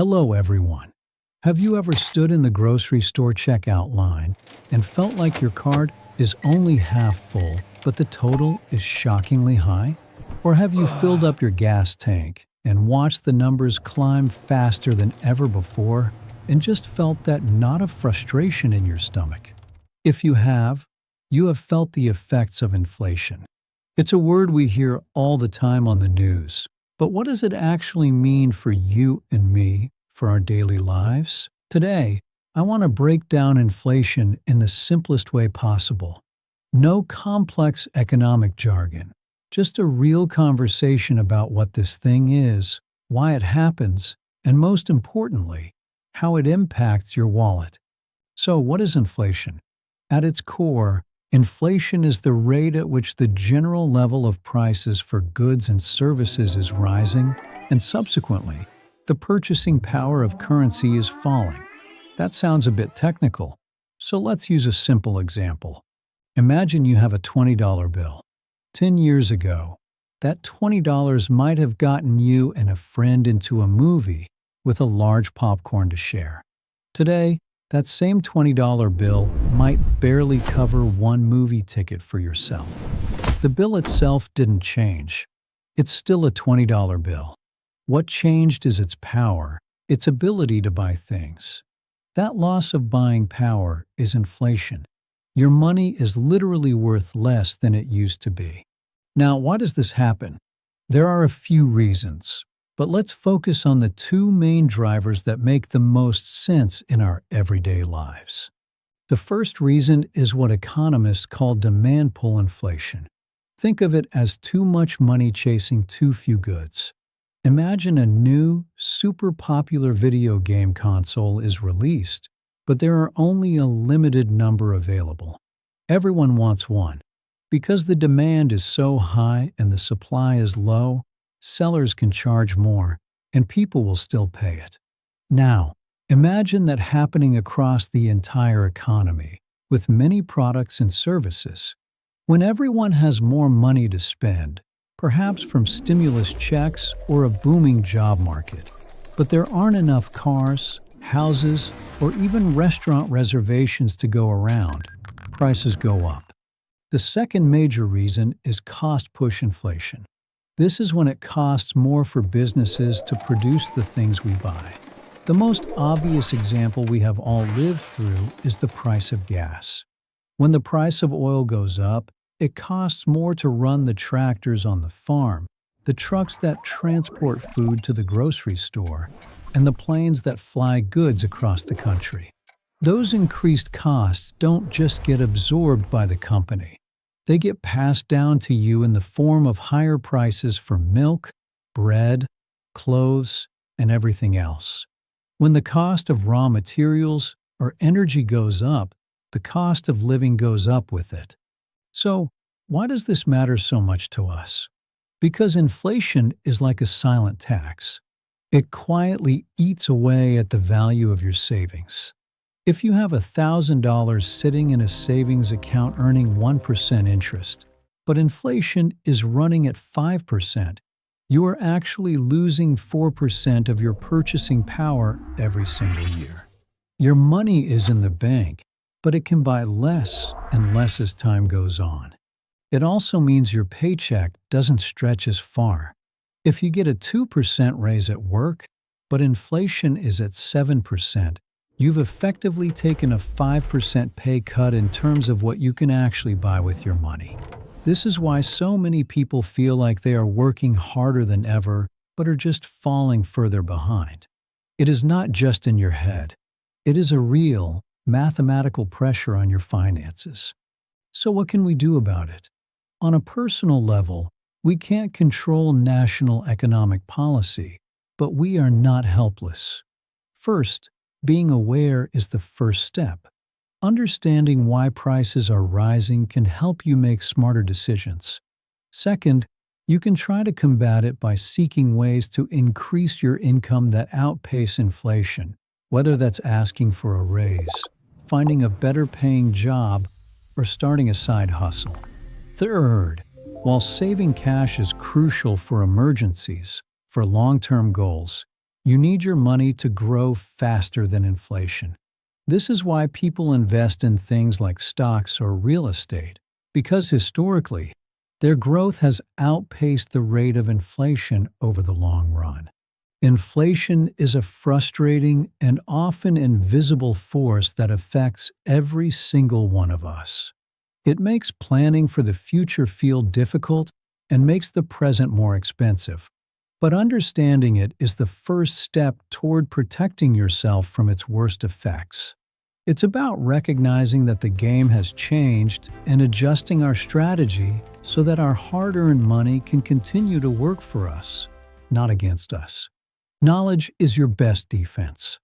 Hello, everyone. Have you ever stood in the grocery store checkout line and felt like your cart is only half full, but the total is shockingly high? Or have you filled up your gas tank and watched the numbers climb faster than ever before and just felt that knot of frustration in your stomach? If you have felt the effects of inflation. It's a word we hear all the time on the news. But what does it actually mean for you and me, for our daily lives? Today, I want to break down inflation in the simplest way possible. No complex economic jargon, just a real conversation about what this thing is, why it happens, and most importantly, how it impacts your wallet. So, what is inflation? At its core, inflation is the rate at which the general level of prices for goods and services is rising, and subsequently, the purchasing power of currency is falling. That sounds a bit technical, so let's use a simple example. Imagine you have a $20 bill. 10 years ago, that $20 might have gotten you and a friend into a movie with a large popcorn to share. Today, that same $20 bill might barely cover one movie ticket for yourself. The bill itself didn't change. It's still a $20 bill. What changed is its power, its ability to buy things. That loss of buying power is inflation. Your money is literally worth less than it used to be. Now, why does this happen? There are a few reasons. But let's focus on the two main drivers that make the most sense in our everyday lives. The first reason is what economists call demand pull inflation. Think of it as too much money chasing too few goods. Imagine a new, super popular video game console is released, but there are only a limited number available. Everyone wants one. Because the demand is so high and the supply is low, sellers can charge more, and people will still pay it. Now, imagine that happening across the entire economy, with many products and services. When everyone has more money to spend, perhaps from stimulus checks or a booming job market, but there aren't enough cars, houses, or even restaurant reservations to go around, prices go up. The second major reason is cost push inflation. This is when it costs more for businesses to produce the things we buy. The most obvious example we have all lived through is the price of gas. When the price of oil goes up, it costs more to run the tractors on the farm, the trucks that transport food to the grocery store, and the planes that fly goods across the country. Those increased costs don't just get absorbed by the company. They get passed down to you in the form of higher prices for milk, bread, clothes, and everything else. When the cost of raw materials or energy goes up, the cost of living goes up with it. So, why does this matter so much to us? Because inflation is like a silent tax. It quietly eats away at the value of your savings. If you have $1,000 sitting in a savings account earning 1% interest, but inflation is running at 5%, you are actually losing 4% of your purchasing power every single year. Your money is in the bank, but it can buy less and less as time goes on. It also means your paycheck doesn't stretch as far. If you get a 2% raise at work, but inflation is at 7%, you've effectively taken a 5% pay cut in terms of what you can actually buy with your money. This is why so many people feel like they are working harder than ever, but are just falling further behind. It is not just in your head. It is a real, mathematical pressure on your finances. So what can we do about it? On a personal level, we can't control national economic policy, but we are not helpless. First, being aware is the first step. Understanding why prices are rising can help you make smarter decisions. Second, you can try to combat it by seeking ways to increase your income that outpace inflation, whether that's asking for a raise, finding a better paying job, or starting a side hustle. Third, while saving cash is crucial for emergencies, for long-term goals, You need your money to grow faster than inflation. This is why people invest in things like stocks or real estate, because historically, their growth has outpaced the rate of inflation over the long run. Inflation is a frustrating and often invisible force that affects every single one of us. It makes planning for the future feel difficult and makes the present more expensive. But understanding it is the first step toward protecting yourself from its worst effects. It's about recognizing that the game has changed and adjusting our strategy so that our hard-earned money can continue to work for us, not against us. Knowledge is your best defense.